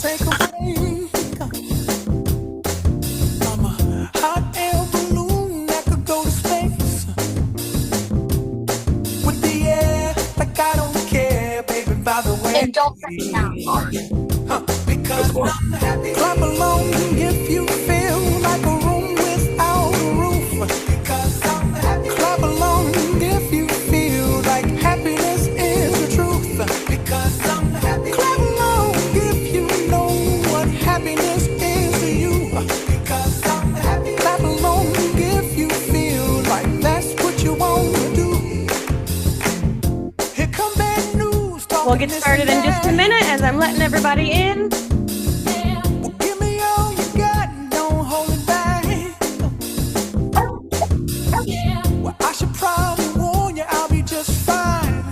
take a break. I'm a hot air balloon that could go to space with the air like I don't care, baby, by the way. And don't press it down hard. Because I'm happy. Clap along if you feel like a room without a roof. Because I'm happy. Clap along if you feel like happiness is the truth. Because I'm happy. Clap along if you know what happiness is to you. Because I'm happy. Clap along if you feel like that's what you want to do. Here come bad news. We'll get started in just a minute as I'm letting everybody in. Give me all you got, don't hold it back. Well, I should probably warn you, I'll be just fine.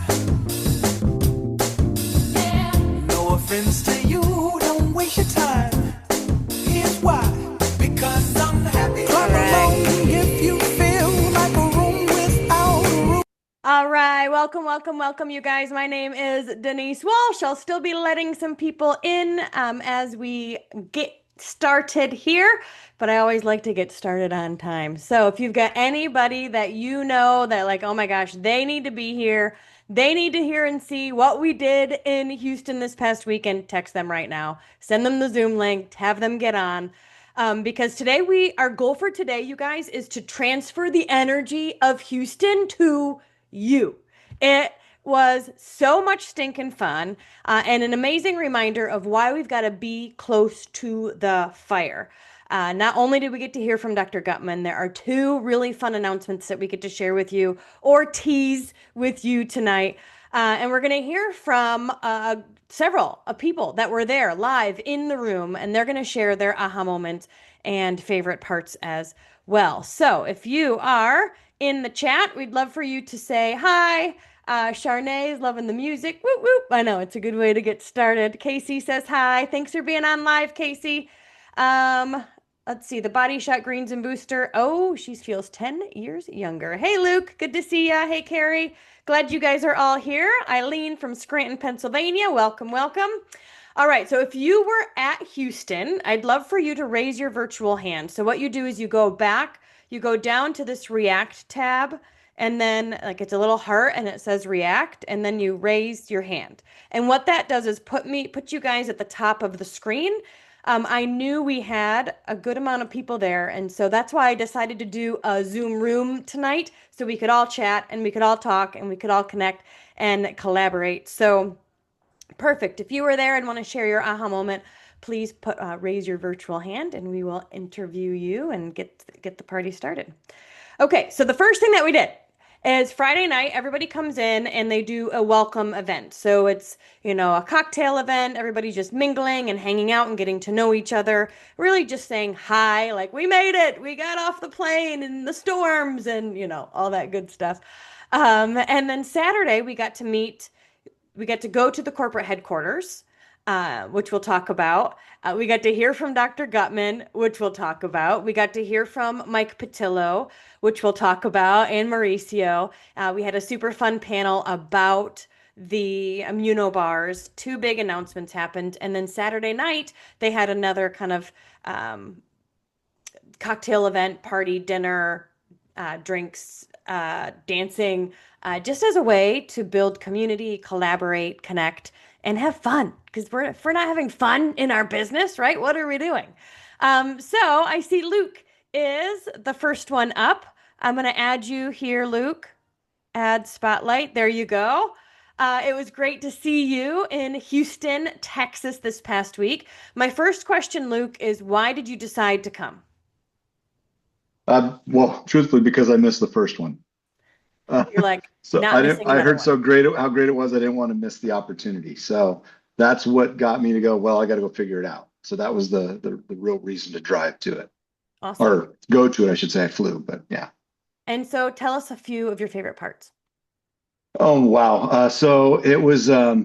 No offense to you, don't waste your time. Here's why. Because I'm happy. Clap along if you feel like a room without a roof. All right, welcome, you guys. My name is Denise Walsh. I'll still be letting some people in as we get started here, but I always like to get started on time. So if you've got anybody that you know that like, oh my gosh, they need to be here, they need to hear and see what we did in Houston this past weekend, text them right now. Send them the Zoom link, have them get on. Because today our goal for today, you guys, is to transfer the energy of Houston to you. It was so much stinking fun and an amazing reminder of why we've got to be close to the fire. Not only did we get to hear from Dr. Gutman, there are two really fun announcements that we get to share with you or tease with you tonight. And we're going to hear from several people that were there live in the room, and they're going to share their aha moments and favorite parts as well. So if you are in the chat, we'd love for you to say hi. Charnay is loving the music. Whoop, whoop. I know it's a good way to get started. Casey says hi. Thanks for being on live, Casey. Let's see, the Body Shot Greens and Booster. Oh, she feels 10 years younger. Hey, Luke, good to see ya. Hey, Carrie, glad you guys are all here. Eileen from Scranton, Pennsylvania, welcome. All right, so if you were at Houston, I'd love for you to raise your virtual hand. So what you do is you go back, you go down to this React tab, and then like it's a little heart and it says React, and then you raise your hand. And what that does is put you guys at the top of the screen. I knew we had a good amount of people there, and so that's why I decided to do a Zoom room tonight so we could all chat and we could all talk and we could all connect and collaborate. So perfect. If you were there and want to share your aha moment, please raise your virtual hand and we will interview you and get the party started. Okay, so the first thing that we did is Friday night, everybody comes in and they do a welcome event. So it's, a cocktail event, everybody just mingling and hanging out and getting to know each other, really just saying hi, like we made it, we got off the plane in the storms and, all that good stuff. And then Saturday, we got to go to the corporate headquarters, which we'll talk about. We got to hear from Dr. Gutman, which we'll talk about. We got to hear from Mike Patillo, which we'll talk about, and Mauricio. We had a super fun panel about the immunobars. Two big announcements happened. And then Saturday night, they had another kind of cocktail event, party, dinner, drinks, dancing, just as a way to build community, collaborate, connect, and have fun. Because if we're not having fun in our business, right? What are we doing? So I see Luke is the first one up. I'm going to add you here, Luke. Add spotlight. There you go. It was great to see you in Houston, Texas this past week. My first question, Luke, is why did you decide to come? Well, truthfully, because I missed the first one. You're like, So not missing I another heard one. how great it was. I didn't want to miss the opportunity. So that's what got me to go, well, I got to go figure it out. So that was the real reason to drive to it. Awesome. Or go to it, I should say. I flew, but yeah. And so tell us a few of your favorite parts. Oh, wow. So it was, I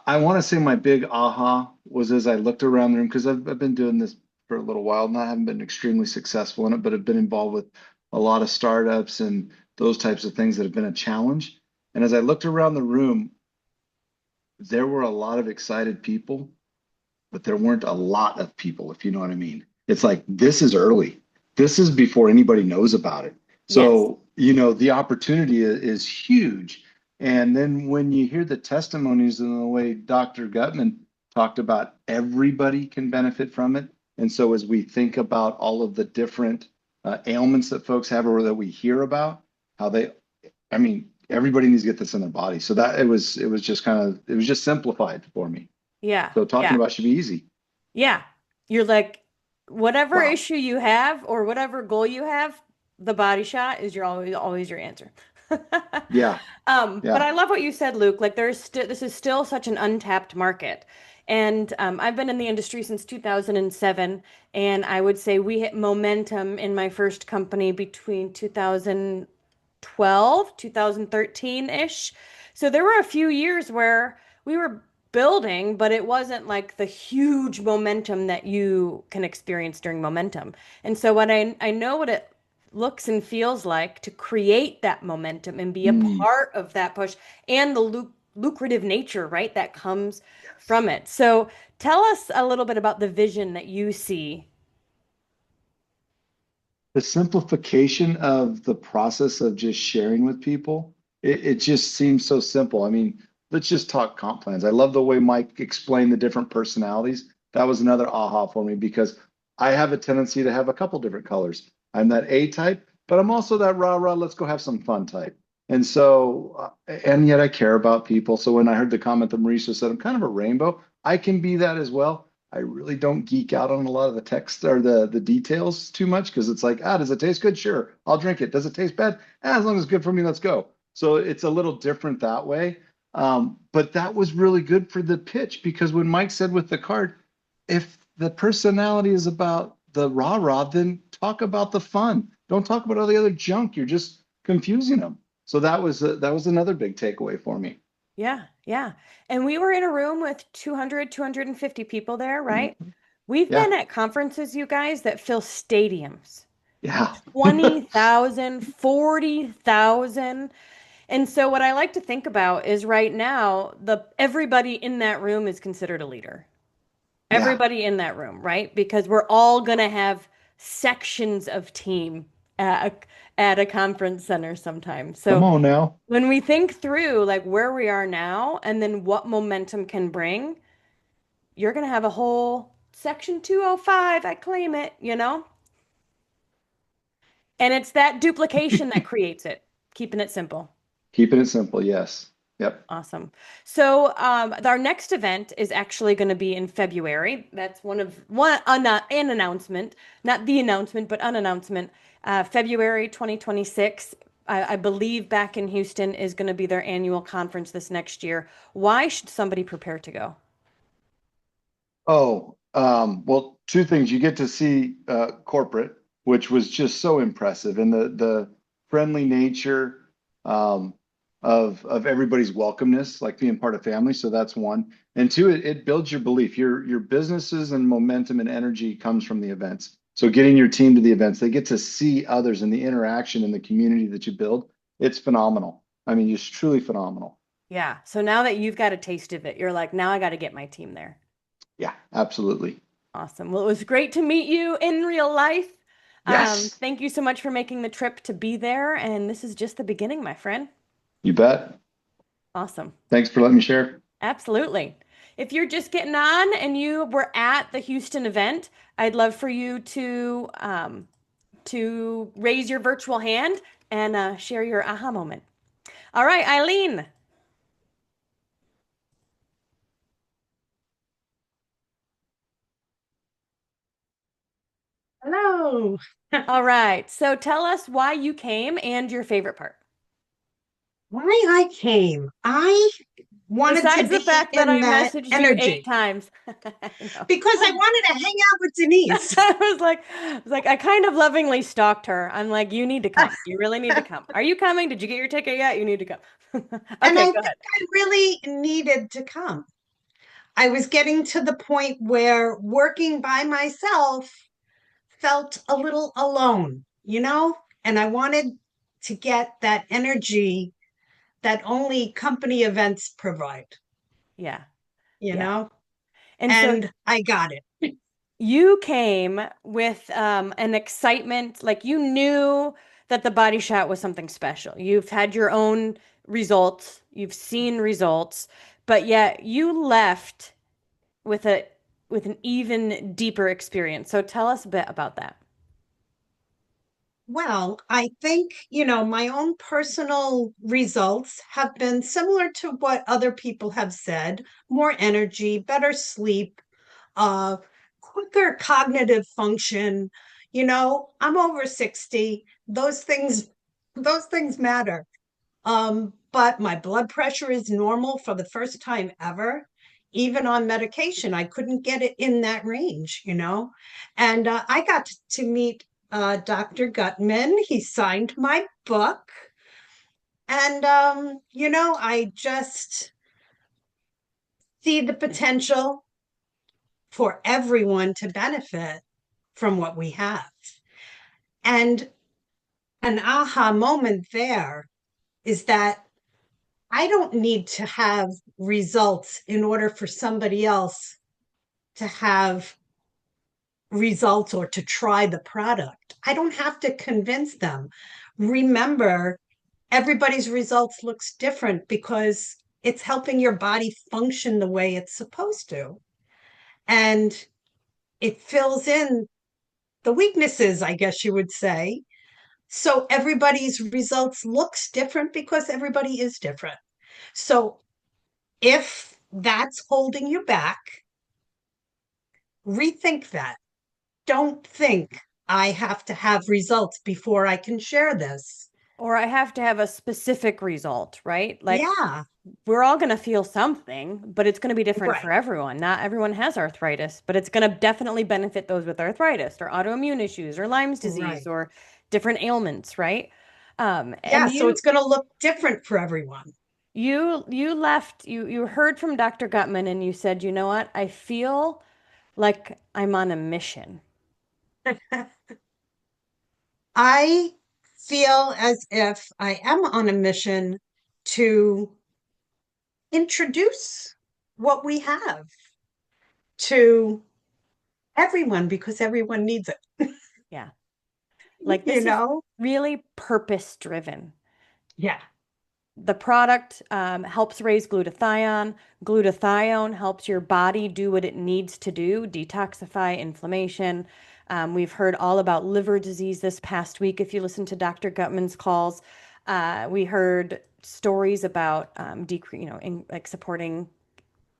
want to say my big aha was as I looked around the room, because I've been doing this for a little while, and I haven't been extremely successful in it, but I've been involved with a lot of startups and those types of things that have been a challenge. And as I looked around the room, there were a lot of excited people, but there weren't a lot of people, if you know what I mean. It's like this is early. This is before anybody knows about it. Yes. So, the opportunity is huge. And then when you hear the testimonies and the way Dr. Gutman talked about everybody can benefit from it. And so as we think about all of the different ailments that folks have or that we hear about, how they, I mean, everybody needs to get this in their body. So that it was just it was just simplified for me. Yeah. So talking Yeah. about should be easy. Yeah. You're like, whatever Wow. issue you have or whatever goal you have, the body shot is your always your answer. Yeah. But Yeah. I love what you said, Luke. Like there's still this is still such an untapped market. And I've been in the industry since 2007, and I would say we hit momentum in my first company between 2012, 2013-ish. So there were a few years where we were building, but it wasn't like the huge momentum that you can experience during momentum. And so what I know what it looks and feels like to create that momentum and be a Mm, part of that push and the lucrative nature, right, that comes yes. from it. So tell us a little bit about the vision that you see. The simplification of the process of just sharing with people, it just seems so simple. I mean, let's just talk comp plans. I love the way Mike explained the different personalities. That was another aha for me because I have a tendency to have a couple different colors. I'm that A type, but I'm also that rah rah, let's go have some fun type. And so, and yet I care about people. So when I heard the comment that Mauricio said, I'm kind of a rainbow, I can be that as well. I really don't geek out on a lot of the text or the details too much because it's like, does it taste good? Sure, I'll drink it. Does it taste bad? As long as it's good for me, let's go. So it's a little different that way. But that was really good for the pitch because when Mike said with the card, if the personality is about the rah-rah, then talk about the fun. Don't talk about all the other junk. You're just confusing them. So that was another big takeaway for me. Yeah, yeah. And we were in a room with 200, 250 people there, right? Mhm. We've been Yeah, at conferences, you guys, that fill stadiums. yeah. 20,000, 40,000. And so what I like to think about is right now, the everybody in that room is considered a leader. Yeah. Everybody in that room, right? Because we're all going to have sections of team at a conference center sometime. Come So on now. when we think through like where we are now and then what momentum can bring, you're going to have a whole section 205, I claim it, you know? And it's that duplication that creates it, keeping it simple. Keeping it simple, yes. Yep. Awesome. So our next event is actually going to be in February. That's an announcement, not the announcement, but an announcement. February 2026. I believe back in Houston is going to be their annual conference this next year. Why should somebody prepare to go? Oh, well, two things. You get to see corporate, which was just so impressive, and the friendly nature um, of everybody's welcomeness, like being part of family. So that's one. And two, it builds your belief. Your businesses and momentum and energy comes from the events. So getting your team to the events, they get to see others and the interaction in the community that you build. It's phenomenal. I mean, it's truly phenomenal. Yeah. So now that you've got a taste of it, you're like, now I got to get my team there. Yeah, absolutely. Awesome. Well, it was great to meet you in real life. Yes, Thank you so much for making the trip to be there. And this is just the beginning, my friend. you bet. Awesome. Thanks for letting me share. Absolutely. If you're just getting on and you were at the Houston event, I'd love for you to raise your virtual hand and share your aha moment. All right, Eileen. Hello. All right. So tell us why you came and your favorite part. Why I came. I wanted to Besides the be fact that in I that messaged you eight energy times. I know. because I wanted to hang out with Denise. I was like, I kind of lovingly stalked her. I'm like, you need to come. You really need to come. Are you coming? Did you get your ticket yet? You need to come. And I Okay, go think ahead. I really needed to come. I was getting to the point where working by myself felt a little alone, And I wanted to get that energy that only company events provide, Yeah, you yeah. know? And so and I got it. you came with an excitement, like you knew that the Body Shot was something special. You've had your own results, you've seen results, but yet you left with an even deeper experience. So tell us a bit about that. Well, I think, my own personal results have been similar to what other people have said, more energy, better sleep, uh, quicker cognitive function. I'm over 60. Those things matter. But my blood pressure is normal for the first time ever. Even on medication, I couldn't get it in that range. And I got to meet Dr. Gutman. He signed my book. And, I just see the potential for everyone to benefit from what we have. And an aha moment there is that I don't need to have results in order for somebody else to have results or to try the product. I don't have to convince them. Remember, everybody's results looks different because it's helping your body function the way it's supposed to. And it fills in the weaknesses, I guess you would say. So everybody's results looks different because everybody is different. So if that's holding you back, rethink that. Don't think I have to have results before I can share this. Or I have to have a specific result, right? Like Yeah, we're all going to feel something, but it's going to be different for right. everyone. Not everyone has arthritis, but it's going to definitely benefit those with arthritis or autoimmune issues or Lyme's disease Right. or different ailments, right? Yeah, And so it's going to look different for everyone. you left, you heard from Dr. Gutman and you said, you know what? I feel like I'm on a mission. I feel as if I am on a mission to introduce what we have to everyone because everyone needs it, Yeah. Like you this is know? really purpose driven. Yeah. The product helps raise glutathione. Glutathione helps your body do what it needs to do, detoxify inflammation. We've heard all about liver disease this past week. If you listen to Dr. Gutman's calls, we heard stories about like supporting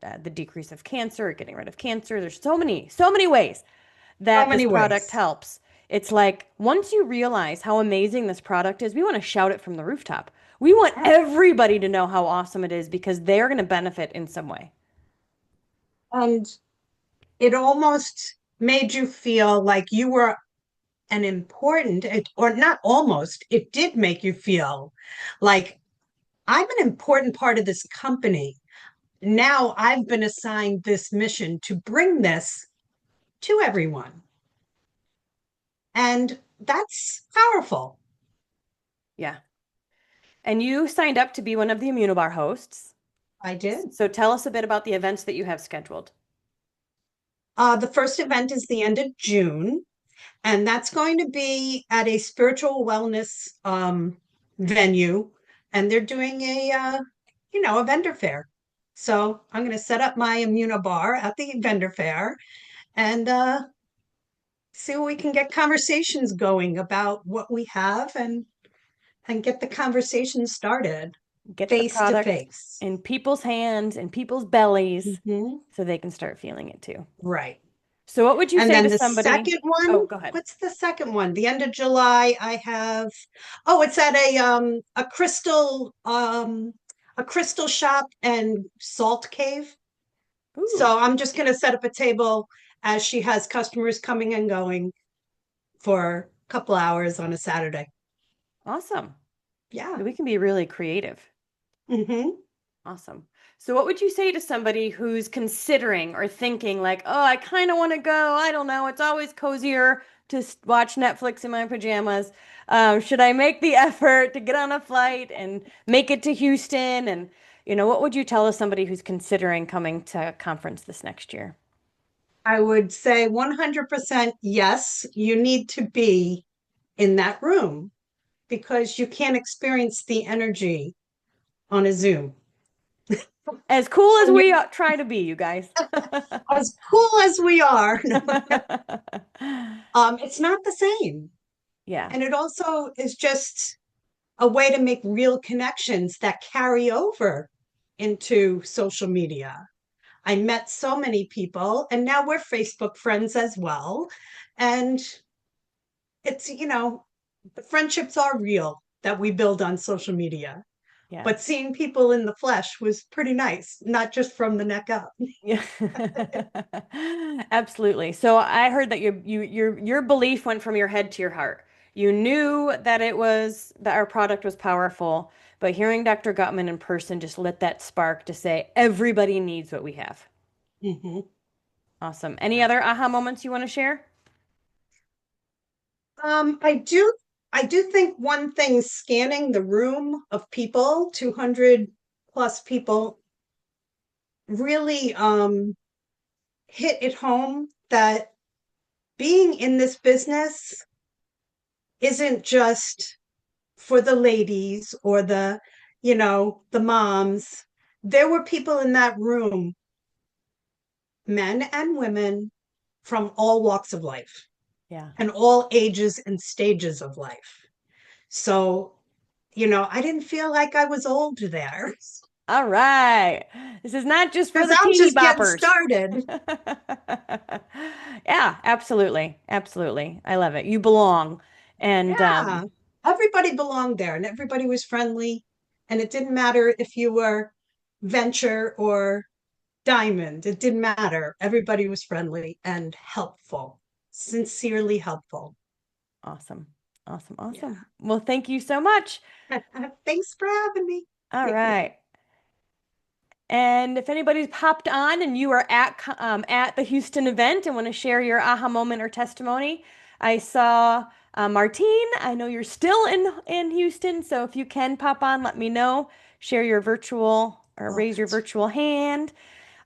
the decrease of cancer or getting rid of cancer. There's so many ways So that this many product ways. helps. It's like once you realize how amazing this product is, we want to shout it from the rooftop. We want everybody to know how awesome it is because they're going to benefit in some way. And it almost made you feel like you were an important, or not almost, it did make you feel like I'm an important part of this company. Now I've been assigned this mission to bring this to everyone. And that's powerful. Yeah. And you signed up to be one of the Immunobar hosts. I did. So tell us a bit about the events that you have scheduled. The first event is the end of June, and that's going to be at a spiritual wellness venue, and they're doing a vendor fair. So I'm going to set up my Immunobar at the vendor fair and see what we can get conversations going about what we have and get the conversation started Get the face to product face. in people's hands and people's bellies Mhm. so they can start feeling it too. Right. So what would you And say then to the somebody? second one, Oh, go ahead. what's the second one? The end of July, I have, it's at a crystal shop and salt cave. Ooh, So I'm just gonna set up a table as she has customers coming and going for a couple hours on a Saturday. awesome. Yeah. We can be really creative. Mm-hmm. Awesome. So what would you say to somebody who's considering or thinking like, oh, I kind of want to go. I don't know. It's always cozier to watch Netflix in my pajamas. Should I make the effort to get on a flight and make it to Houston? And, what would you tell somebody who's considering coming to a conference this next year? I would say 100% yes, you need to be in that room because you can't experience the energy on a Zoom. As cool as And we you're try to be, you guys. as cool as we are, it's not the same. Yeah. And it also is just a way to make real connections that carry over into social media. I met so many people, and now we're Facebook friends as well. And it's, the friendships are real that we build on social media. Yeah. But seeing people in the flesh was pretty nice, not just from the neck up. Yeah. Absolutely. So I heard that your belief went from your head to your heart. You knew that our product was powerful, but hearing Dr. Gottman in person just lit that spark to say everybody needs what we have. Mhm. Awesome. Any other aha moments you want to share? I do think one thing, scanning the room of people, 200 plus people, really hit it home that being in this business isn't just for the ladies or the moms. There were people in that room, men and women from all walks of life Yeah. and all ages and stages of life. So, I didn't feel like I was old there All right. This is not just for because the I'm teeny just getting boppers. started. Yeah, absolutely. Absolutely. I love it. You belong. And Yeah. Everybody belonged there and everybody was friendly. And it didn't matter if you were venture or diamond, it didn't matter. Everybody was friendly and helpful, sincerely helpful. awesome. Awesome. Yeah. Awesome. Well, thank you so much. Thanks for having me. All right. And if anybody's popped on and you are at the Houston event and want to share your aha moment or testimony, I saw Martine. I know you're still in Houston, so if you can pop on, let me know. Share your virtual or Oh, raise your virtual hand.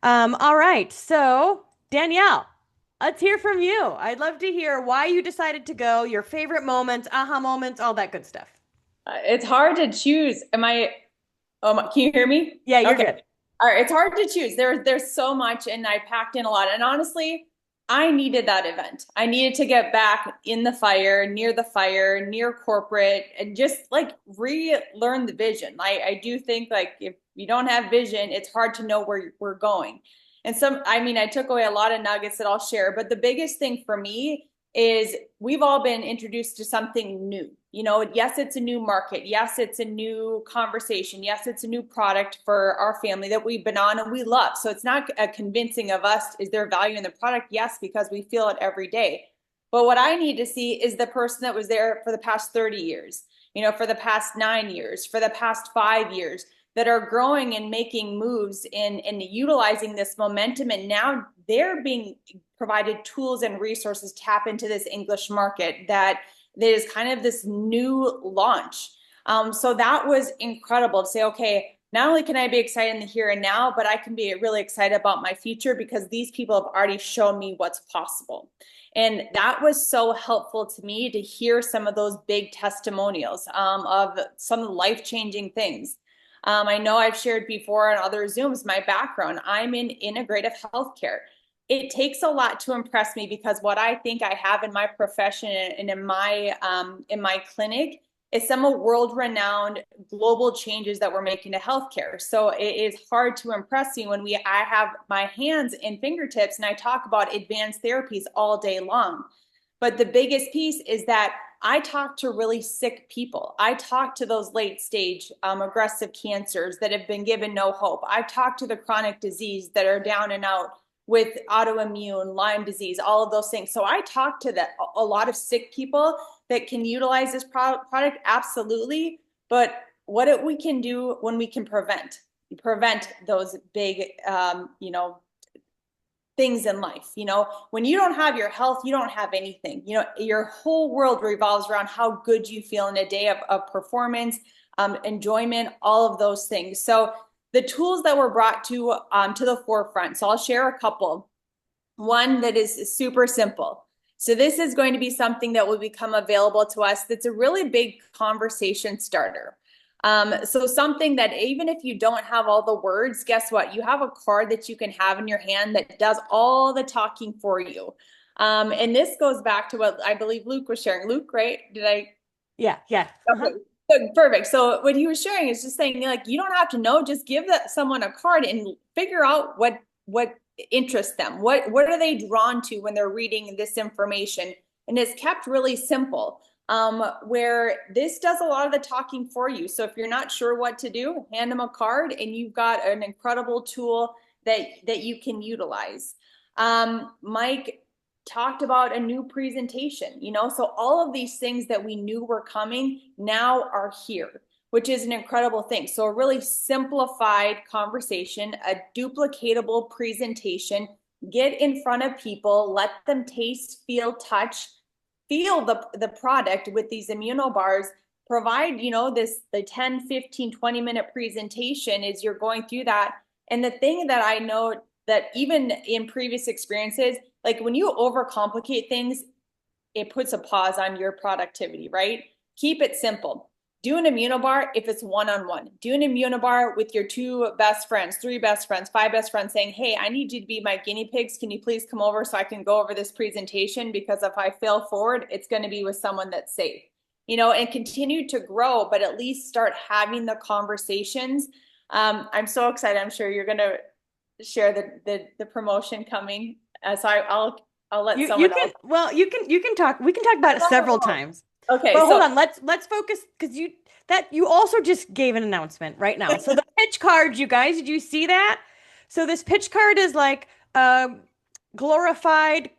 All right, so Danielle, let's hear from you. I'd love to hear why you decided to go, your favorite moments, aha moments, all that good stuff. It's hard to choose. Can you hear me? Yeah, you're Okay. good. All right. It's hard to choose. There's so much and I packed in a lot. And honestly, I needed that event. I needed to get back in the fire, near corporate, and just like relearn the vision. I do think like if you don't have vision, it's hard to know where we're going. And I took away a lot of nuggets that I'll share, but the biggest thing for me is we've all been introduced to something new. Yes, it's a new market. Yes, it's a new conversation. Yes, it's a new product for our family that we've been on and we love. So it's not a convincing of us. Is there value in the product? Yes, because we feel it every day. But what I need to see is the person that was there for the past 30 years, for the past 9 years, for the past 5 years, that are growing and making moves and utilizing this momentum. And now they're being provided tools and resources to tap into this English market that is kind of this new launch. So that was incredible to say, okay, not only can I be excited in the here and now, but I can be really excited about my future because these people have already shown me what's possible. And that was so helpful to me to hear some of those big testimonials of some of the life-changing things. I know I've shared before on other Zooms my background. I'm in integrative healthcare. It takes a lot to impress me because what I think I have in my profession and in my clinic is some of world-renowned global changes that we're making to healthcare. So it is hard to impress me when I have my hands and fingertips and I talk about advanced therapies all day long. But the biggest piece is that I talk to really sick people. I talk to those late stage aggressive cancers that have been given no hope. I've talked to the chronic disease that are down and out with autoimmune, Lyme disease, all of those things. So I talk to a lot of sick people that can utilize this product, absolutely. But what we can do when we can prevent those big, things in life. When you don't have your health, you don't have anything. Your whole world revolves around how good you feel in a day of performance, enjoyment, all of those things. So the tools that were brought to the forefront. So I'll share a couple. One that is super simple. So this is going to be something that will become available to us that's a really big conversation starter. So something that even if you don't have all the words, guess what? You have a card that you can have in your hand that does all the talking for you. And this goes back to what I believe Luke was sharing. Luke, right? Did I? Yeah. Okay. Good, perfect. So what he was sharing is just saying, like, you don't have to know, just give someone a card and figure out what interests them. What are they drawn to when they're reading this information? And it's kept really simple. Where this does a lot of the talking for you. So if you're not sure what to do, hand them a card and you've got an incredible tool that you can utilize. Mike talked about a new presentation, so all of these things that we knew were coming now are here, which is an incredible thing. So a really simplified conversation, a duplicatable presentation, get in front of people, let them taste, feel, touch, feel the product with these immunobars, provide, the 10, 15, 20-minute presentation as you're going through that. And the thing that I know that even in previous experiences, like when you overcomplicate things, it puts a pause on your productivity, right? Keep it simple. Do an immunobar if it's one-on-one. Do an immunobar with your 2 best friends, 3 best friends, 5 best friends saying, hey, I need you to be my guinea pigs. Can you please come over so I can go over this presentation? Because if I fail forward, it's going to be with someone that's safe, and continue to grow, but at least start having the conversations. I'm so excited. I'm sure you're going to share the promotion coming. So I'll let someone else. Well, you can talk. We can talk about it several times. Okay, but hold on. Let's focus because you also just gave an announcement right now. So the pitch card, you guys, did you see that? So this pitch card is like a glorified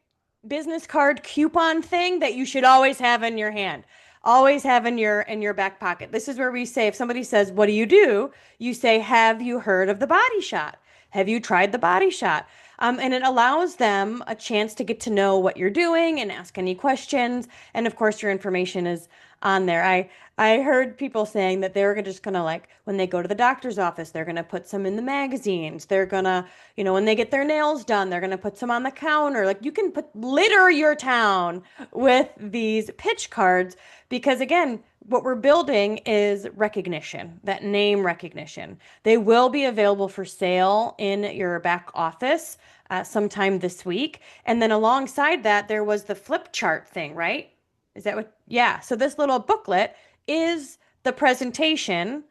business card coupon thing that you should always have in your hand. Always have in your back pocket. This is where we say, if somebody says, what do? You say, have you heard of the Body Shot? Have you tried the Body Shot? And it allows them a chance to get to know what you're doing and ask any questions. And of course, your information is on there. I heard people saying that they're just going to, like, when they go to the doctor's office, they're going to put some in the magazines. They're going to, when they get their nails done, they're going to put some on the counter. Like, you can litter your town with these pitch cards because, again, what we're building is recognition, that name recognition. They will be available for sale in your back office sometime this week. And then alongside that, there was the flip chart thing, right? Is that what? Yeah. So this little booklet is the presentation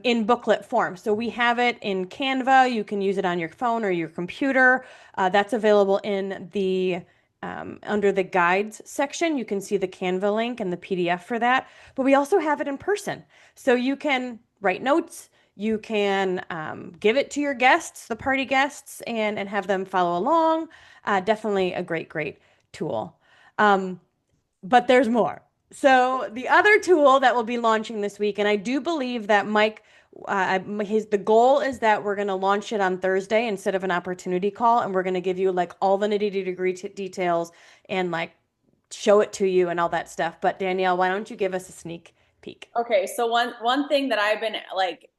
in booklet form. So we have it in Canva. You can use it on your phone or your computer. That's available in the under the guides section. You can see the Canva link and the PDF for that. But we also have it in person. So you can write notes. You can give it to your guests, the party guests, and have them follow along. Definitely a great tool. But there's more. So the other tool that we'll be launching this week, and I do believe that Mike, the goal is that we're going to launch it on Thursday instead of an opportunity call, and we're going to give you like all the nitty-gritty details and like show it to you and all that stuff. But Danielle, why don't you give us a sneak peek? Okay, so one thing that I've been like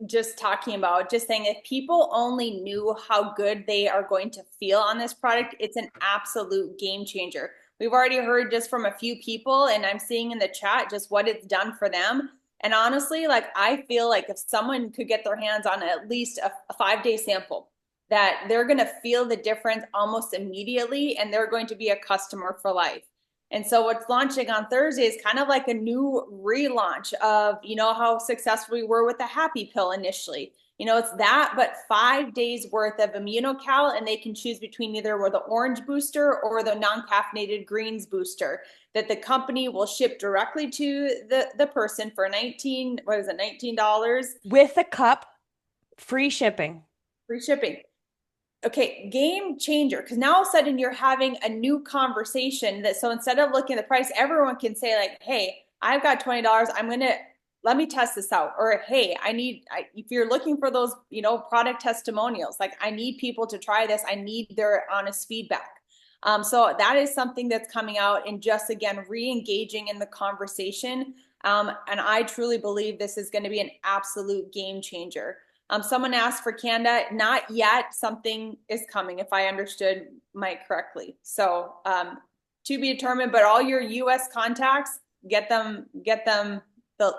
just talking about, just saying, if people only knew how good they are going to feel on this product, it's an absolute game changer. We've already heard just from a few people, and I'm seeing in the chat just what it's done for them. And honestly, like, I feel like if someone could get their hands on at least a 5-day sample, that they're going to feel the difference almost immediately, and they're going to be a customer for life. And so what's launching on Thursday is kind of like a new relaunch of, how successful we were with the Happy Pill initially. It's that, but 5 days worth of ImmunoCal, and they can choose between either the orange booster or the non-caffeinated greens booster that the company will ship directly to the person for $19. With a cup, free shipping. Free shipping. Okay, game changer, because now all of a sudden you're having a new conversation so instead of looking at the price, everyone can say like, hey, I've got $20. Let me test this out. Or, hey, if you're looking for those, product testimonials, like, I need people to try this. I need their honest feedback. So that is something that's coming out and just, again, re-engaging in the conversation. And I truly believe this is going to be an absolute game changer. Someone asked for Canada, not yet. Something is coming, if I understood Mike correctly. So to be determined, but all your US contacts, get them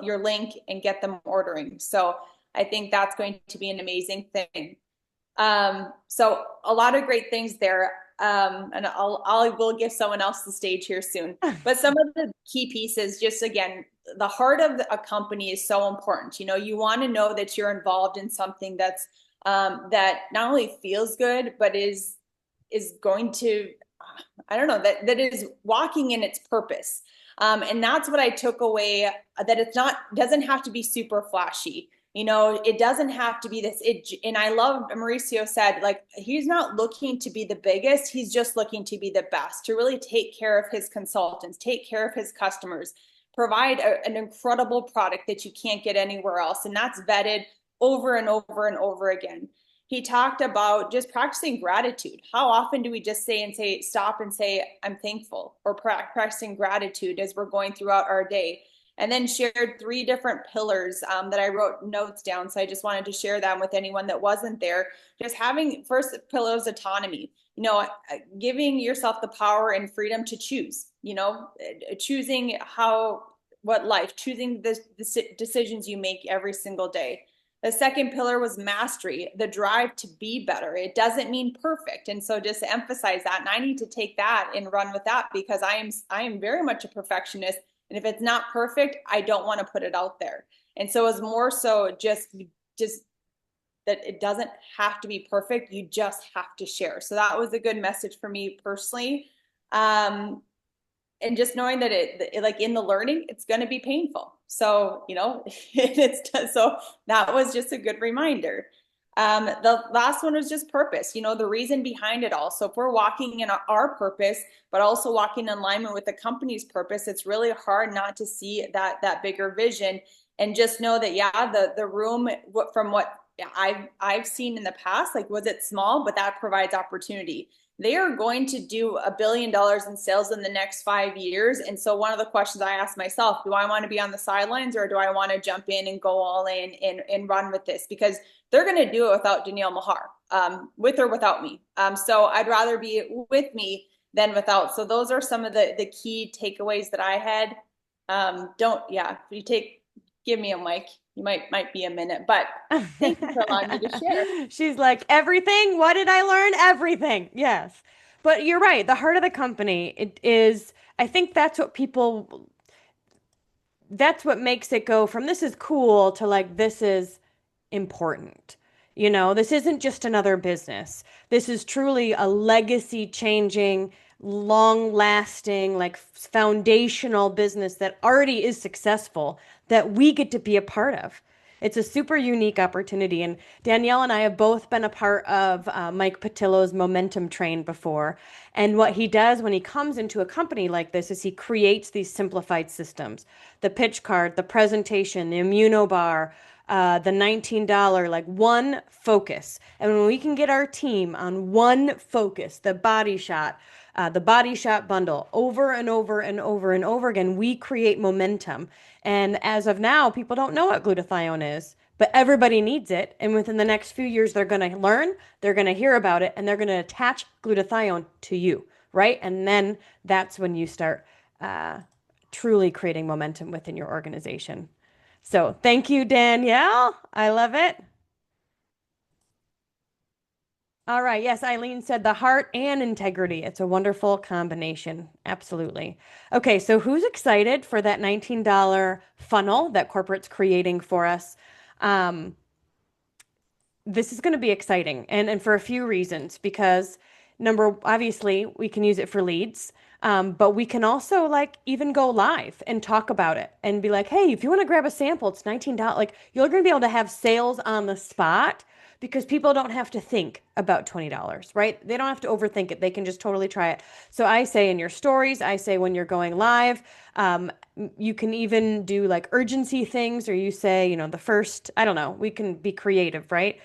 your link and get them ordering. So I think that's going to be an amazing thing. So a lot of great things there. And I will give someone else the stage here soon. But some of the key pieces, just again, the heart of a company is so important. You know, you want to know that you're involved in something that's that not only feels good, but is going to, I don't know, that is walking in its purpose. And that's what I took away, that it's not, doesn't have to be super flashy. You know, it doesn't have to be this. And I love Mauricio said, like, he's not looking to be the biggest. He's just looking to be the best, to really take care of his consultants, take care of his customers, provide an incredible product that you can't get anywhere else. And that's vetted over and over and over again. He talked about just practicing gratitude. How often do we just stop and say, I'm thankful, or practicing gratitude as we're going throughout our day? And then shared 3 different pillars that I wrote notes down. So I just wanted to share them with anyone that wasn't there. Just having, first pillar is autonomy, you know, giving yourself the power and freedom to choose, you know, choosing choosing the decisions you make every single day. The second pillar was mastery, the drive to be better. It doesn't mean perfect. And so just to emphasize that, and I need to take that and run with that, because I am very much a perfectionist. And if it's not perfect, I don't want to put it out there. And so it's more so just that it doesn't have to be perfect. You just have to share. So that was a good message for me personally. And just knowing that it like in the learning, it's going to be painful. So, you know, so that was just a good reminder. The last one was just purpose, you know, the reason behind it all. So if we're walking in our purpose, but also walking in alignment with the company's purpose, it's really hard not to see that bigger vision, and just know that, yeah, the room, from what I've seen in the past, like, was it small, but that provides opportunity. They are going to do $1 billion in sales in the next 5 years. And so one of the questions I ask myself, do I want to be on the sidelines, or do I want to jump in and go all in and run with this? Because they're going to do it without Danielle Mahar, with or without me. So I'd rather be with me than without. So those are some of the key takeaways that I had. Give me a mic. You might be a minute, but thank you for allowing me to share. She's like, everything. What did I learn? Everything. Yes. But you're right. The heart of the company, it is, I think that's what makes it go from this is cool to like, this is important. You know, this isn't just another business. This is truly a legacy changing, long lasting, like foundational business that already is successful that we get to be a part of. It's a super unique opportunity. And Danielle and I have both been a part of Mike Patillo's Momentum Train before. And what he does when he comes into a company like this is he creates these simplified systems. The pitch card, the presentation, the ImmunoBar, the $19, like one focus. And when we can get our team on one focus, the Body Shot bundle, over and over and over and over again, we create momentum. And as of now, people don't know what glutathione is, but everybody needs it. And within the next few years, they're going to learn, they're going to hear about it, and they're going to attach glutathione to you, right? And then that's when you start truly creating momentum within your organization. So thank you, Danielle. I love it. All right. Yes, Eileen said the heart and integrity. It's a wonderful combination. Absolutely. Okay. So who's excited for that $19 funnel that corporate's creating for us? This is going to be exciting and for a few reasons, because obviously we can use it for leads. But we can also like even go live and talk about it and be like, hey, if you want to grab a sample, it's $19. Like, you're going to be able to have sales on the spot, because people don't have to think about $20, right? They don't have to overthink it. They can just totally try it. So I say in your stories, I say when you're going live, you can even do like urgency things, or you say, you know, the first, I don't know, we can be creative, right?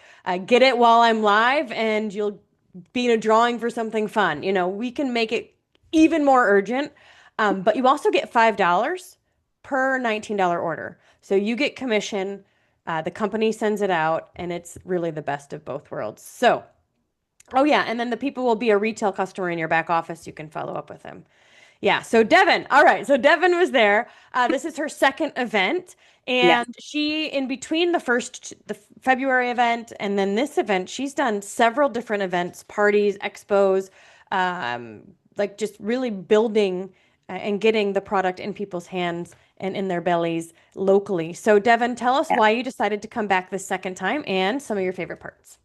Get it while I'm live and you'll be in a drawing for something fun. You know, we can make it even more urgent, but you also get $5 per $19 order. So you get commission The company sends it out, and it's really the best of both worlds. So, oh yeah, and then the people will be a retail customer in your back office. You can follow up with them. Yeah, so Devin, all right, so Devin was there. This is her second event, Yes. and she, in between the February event and then this event, she's done several different events, parties, expos, like just really building and getting the product in people's hands and in their bellies locally. So Devin, tell us Yeah. why you decided to come back this second time and some of your favorite parts.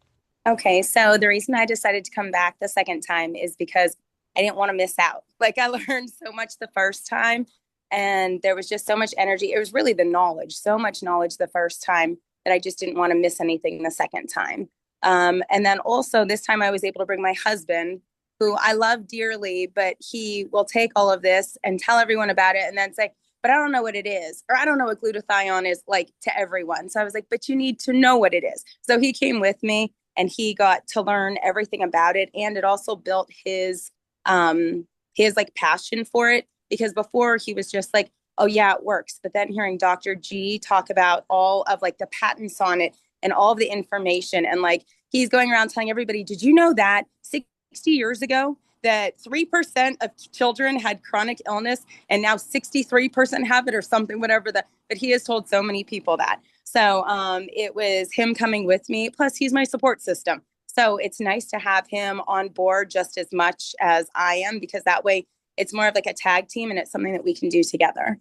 Okay, so the reason I decided to come back the second time is because I didn't want to miss out. Like I learned so much the first time, and there was just so much energy. It was really the knowledge, so much knowledge the first time that I just didn't want to miss anything the second time. And then also this time I was able to bring my husband, who I love dearly, but he will take all of this and tell everyone about it and then say, but I don't know what it is, or I don't know what glutathione is like to everyone. So I was like, but you need to know what it is. So he came with me and he got to learn everything about it. And it also built his like passion for it, because before he was just like, oh yeah, it works. But then hearing Dr. G talk about all of like the patents on it and all of the information, and like he's going around telling everybody, did you know that 60 years ago that 3% of children had chronic illness and now 63% have it, or something, whatever that, but he has told so many people that. So it was him coming with me. Plus he's my support system. So it's nice to have him on board just as much as I am, because that way it's more of like a tag team and it's something that we can do together.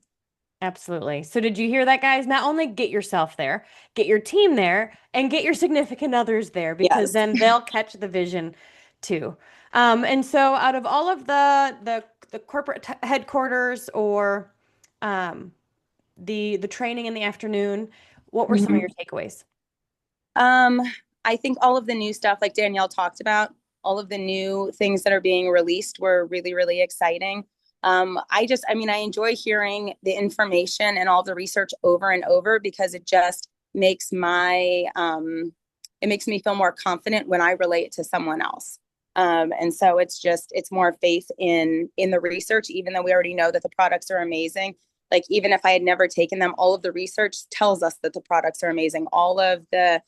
Absolutely. So did you hear that, guys? Not only get yourself there, get your team there, and get your significant others there, because Yes. then they'll catch the vision too. And so out of all of the corporate headquarters or the training in the afternoon, what were some of your takeaways? I think all of the new stuff, like Danielle talked about, all of the new things that are being released were really, really exciting. I enjoy hearing the information and all the research over and over, because it just makes it makes me feel more confident when I relate it to someone else. And so it's more faith in the research, even though we already know that the products are amazing. Like, even if I had never taken them, all of the research tells us that the products are amazing. All of the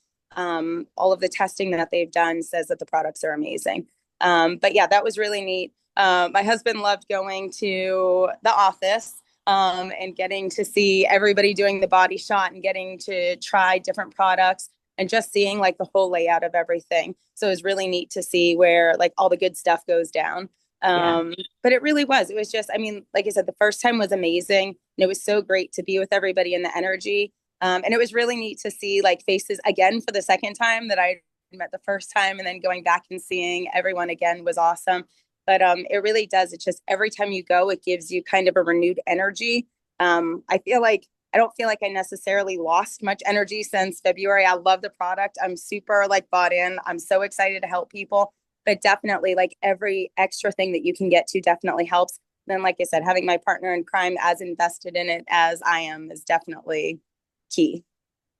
testing that they've done says that the products are amazing. But yeah, that was really neat. My husband loved going to the office and getting to see everybody doing the body shot and getting to try different products and just seeing like the whole layout of everything. So it was really neat to see where like all the good stuff goes down. But it really was. It was just, like I said, the first time was amazing. And it was so great to be with everybody and the energy. And it was really neat to see like faces again for the second time that I met the first time, and then going back and seeing everyone again was awesome. But it really does. It's just every time you go, it gives you kind of a renewed energy. I don't feel like I necessarily lost much energy since February. I love the product. I'm super like bought in. I'm so excited to help people, but definitely like every extra thing that you can get to definitely helps. Then, like I said, having my partner in crime as invested in it as I am is definitely key.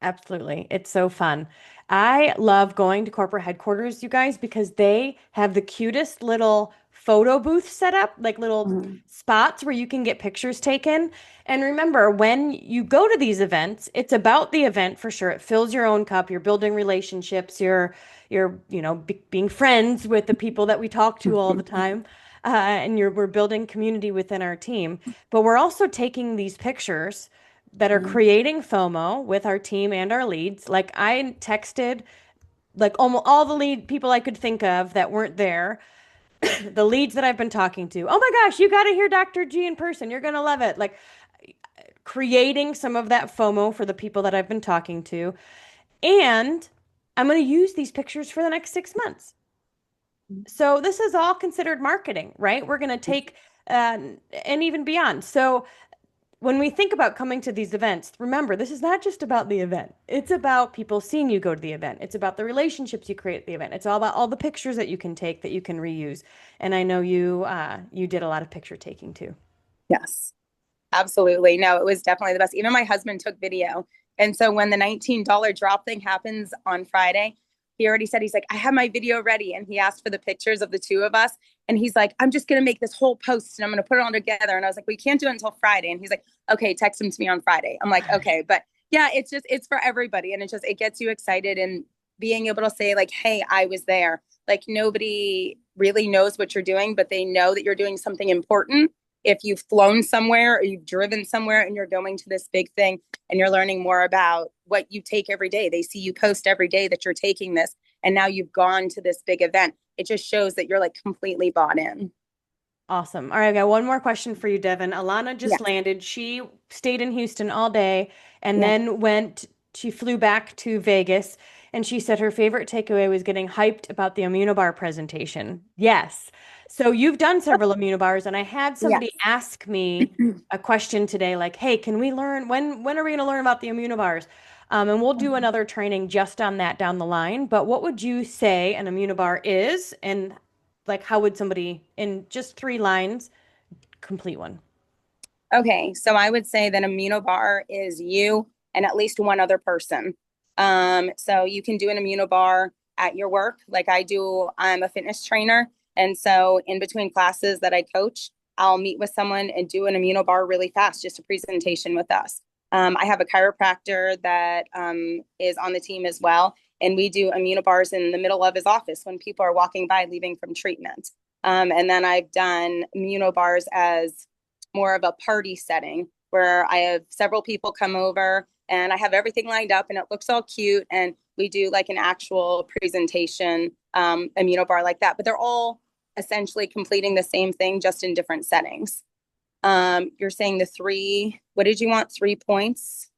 Absolutely. It's so fun. I love going to corporate headquarters, you guys, because they have the cutest little photo booth set up, like little spots where you can get pictures taken. And remember, when you go to these events, it's about the event for sure. It fills your own cup. You're building relationships. You're being friends with the people that we talk to all the time. And we're building community within our team. But we're also taking these pictures that are creating FOMO with our team and our leads. Like, I texted like almost all the lead people I could think of that weren't there, the leads that I've been talking to. Oh my gosh, you got to hear Dr. G in person. You're going to love it. Like, creating some of that FOMO for the people that I've been talking to. And I'm going to use these pictures for the next 6 months. So this is all considered marketing, right? We're going to take and even beyond. So when we think about coming to these events, remember, this is not just about the event. It's about people seeing you go to the event. It's about the relationships you create at the event. It's all about all the pictures that you can take that you can reuse. And I know you did a lot of picture taking too. Yes, absolutely. No, it was definitely the best. Even my husband took video. And so when the $19 drop thing happens on Friday, he already said, he's like, I have my video ready. And he asked for the pictures of the two of us. And he's like, I'm just going to make this whole post and I'm going to put it all together. And I was like, we can't do it until Friday. And he's like, okay, text them to me on Friday. I'm like, okay. But Yeah, it's for everybody. And it gets you excited, and being able to say like, hey, I was there. Like nobody really knows what you're doing, but they know that you're doing something important. If you've flown somewhere or you've driven somewhere and you're going to this big thing and you're learning more about what you take every day, they see you post every day that you're taking this, and now you've gone to this big event. It just shows that you're like completely bought in. Awesome. All right, I got one more question for you, Devin. Alana just Yeah. landed. She stayed in Houston all day and Yeah. then she flew back to Vegas, and she said her favorite takeaway was getting hyped about the Immunobar presentation. Yes. So you've done several Immunobars, and I had somebody Yes. ask me a question today, like, hey, can we learn when are we going to learn about the Immunobars? And we'll do another training just on that down the line. But what would you say an Immunobar is, and like, how would somebody in just 3 lines complete one? Okay, so I would say that Immunobar is you and at least one other person. So you can do an Immunobar at your work, like I do. I'm a fitness trainer, and so in between classes that I coach, I'll meet with someone and do an Immunobar really fast, just a presentation with us. I have a chiropractor that is on the team as well, and we do Immunobars in the middle of his office when people are walking by leaving from treatment. And then I've done Immunobars as more of a party setting where I have several people come over and I have everything lined up and it looks all cute. And we do like an actual presentation, Immunobar like that, but they're all essentially completing the same thing, just in different settings. You're saying what did you want? 3 points?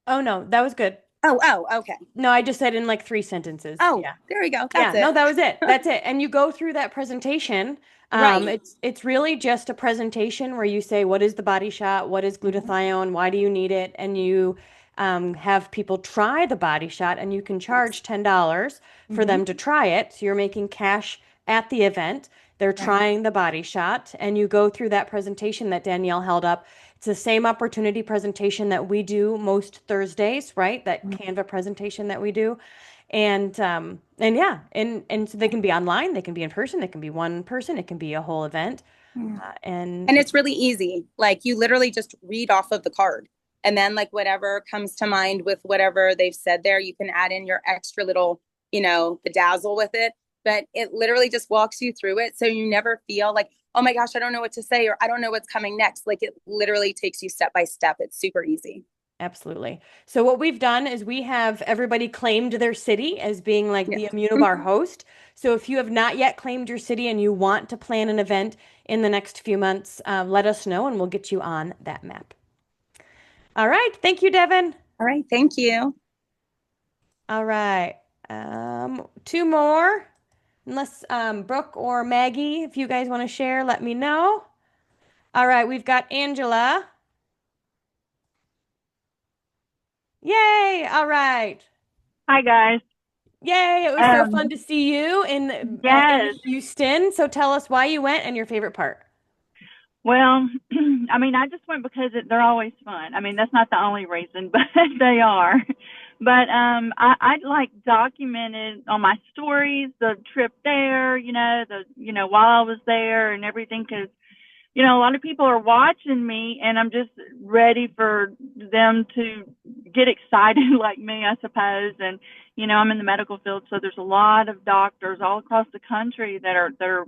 Oh no, that was good. Oh, okay. No, I just said in like 3 sentences. Oh, Yeah. there we go. Yeah, That's it. no, that was it. That's it. And you go through that presentation. Right. It's really just a presentation where you say, what is the body shot? What is glutathione? Why do you need it? And you have people try the body shot, and you can charge $10 for them to try it. So you're making cash at the event. They're trying the body shot, and you go through that presentation that Danielle held up. It's the same opportunity presentation that we do most Thursdays, right? That Canva presentation that we do. And yeah, and so they can be online, they can be in person, they can be one person, it can be a whole event. And And it's really easy. Like you literally just read off of the card. And then like whatever comes to mind with whatever they've said there, you can add in your extra little, bedazzle with it. But it literally just walks you through it. So you never feel like, oh my gosh, I don't know what to say, or I don't know what's coming next. Like it literally takes you step by step. It's super easy. absolutely. So what we've done is we have everybody claimed their city as being like the Yes. Immunobar host. So if you have not yet claimed your city and you want to plan an event in the next few months, let us know and we'll get you on that map. All right. Thank you, Devin. All right. Thank you. All right. 2 more. Unless Brooke or Maggie, if you guys want to share, let me know. All right, we've got Angela. Yay! All right. Hi guys. Yay! It was so fun to see you in Yes. Houston. So tell us why you went and your favorite part. Well, I mean, I just went because they're always fun. I mean, that's not the only reason, but they are. But I like documented on my stories the trip there. While I was there and everything, because a lot of people are watching me, and I'm just ready for them to get excited like me, I suppose. And I'm in the medical field, so there's a lot of doctors all across the country that are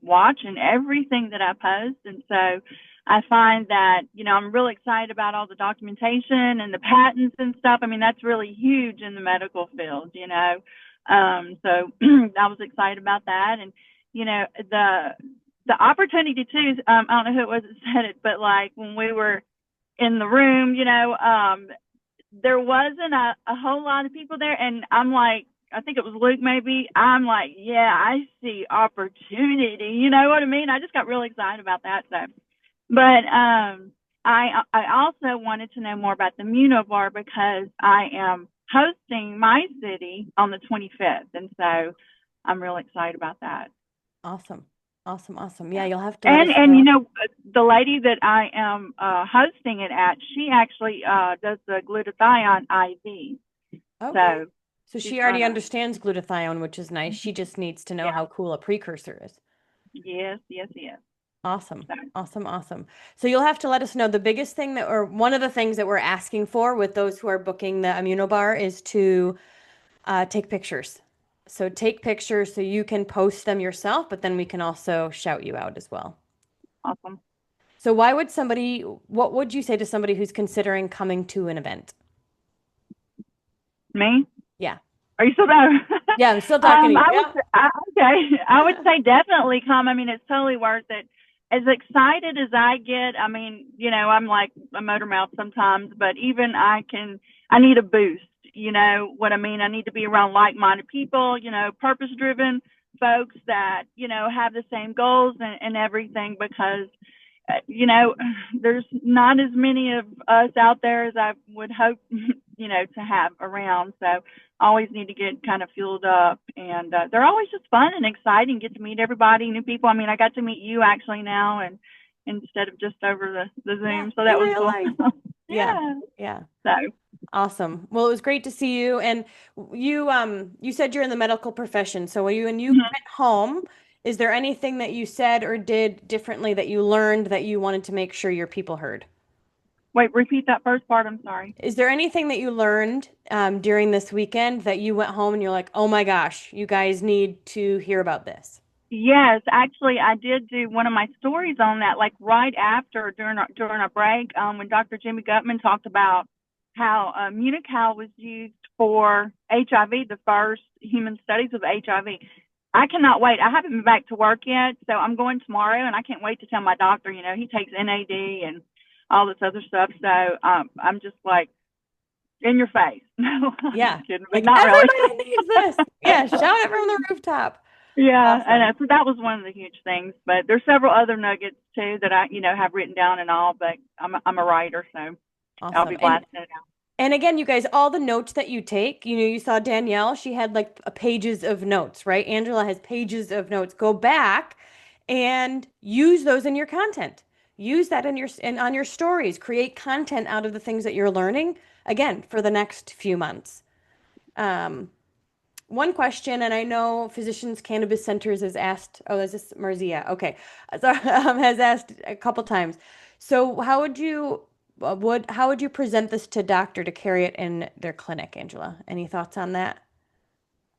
watching everything that I post. And so I find that I'm really excited about all the documentation and the patents and stuff. I mean, that's really huge in the medical field. So I was excited about that. And the opportunity too, I don't know who it was that said it, but like when we were in the room, there wasn't a whole lot of people there. And I'm like, I think it was Luke maybe. I'm like, yeah, I see opportunity. You know what I mean? I just got really excited about that. So, but I also wanted to know more about the Immunobar because I am hosting my city on the 25th. And so I'm really excited about that. Awesome. Awesome. Yeah, you'll have to. And the lady that I am hosting it at, she actually does the glutathione IV. Okay. So she already understands glutathione, which is nice. She just needs to know how cool a precursor is. Yes. Awesome. So, Awesome. Awesome. So you'll have to let us know the biggest thing that, or one of the things that we're asking for with those who are booking the Immunobar is to take pictures. So take pictures so you can post them yourself, but then we can also shout you out as well. awesome. So what would you say to somebody who's considering coming to an event? Me? Yeah. Are you still there? Yeah, I'm still talking to you. Yeah. Okay. I would say definitely come. I mean, it's totally worth it. As excited as I get, I mean, I'm like a motor mouth sometimes, but even I need a boost. You know what I mean? I need to be around like-minded people, purpose-driven folks that, have the same goals and everything, because there's not as many of us out there as I would hope, to have around. So I always need to get kind of fueled up, and they're always just fun and exciting. Get to meet everybody, new people. I mean, I got to meet you actually now, and instead of just over the Zoom, Yeah, so that in was real life. cool. Yeah. Yeah. So Awesome. Well, it was great to see you. And you said you're in the medical profession. So when you mhm. went home, is there anything that you said or did differently that you learned that you wanted to make sure your people heard? Wait, repeat that first part. I'm sorry. Is there anything that you learned during this weekend that you went home and you're like, oh my gosh, you guys need to hear about this? Yes, actually, I did do one of my stories on that, like right after during a break, when Dr. Jimmy Gutman talked about how Muni-Cal was used for HIV, the first human studies of HIV. I cannot wait. I haven't been back to work yet, so I'm going tomorrow, and I can't wait to tell my doctor. He takes NAD and all this other stuff, so I'm just like in your face. No, I'm Yeah. just kidding, but Like not really. everybody needs this. Yeah, shout it from the rooftop. Yeah, Awesome. and so that was one of the huge things. But there's several other nuggets too that I, have written down and all. But I'm a writer, so I'll Awesome. be blasting it out. And again, you guys, all the notes that you take, you saw Danielle, she had like pages of notes, right? Angela has pages of notes. Go back and use those in your content. Use that on your stories. Create content out of the things that you're learning, again, for the next few months. One question, and I know Physicians Cannabis Centers has asked, oh, is this Marzia? Okay. So, has asked a couple times. So how would you present this to doctor to carry it in their clinic, Angela? Any thoughts on that?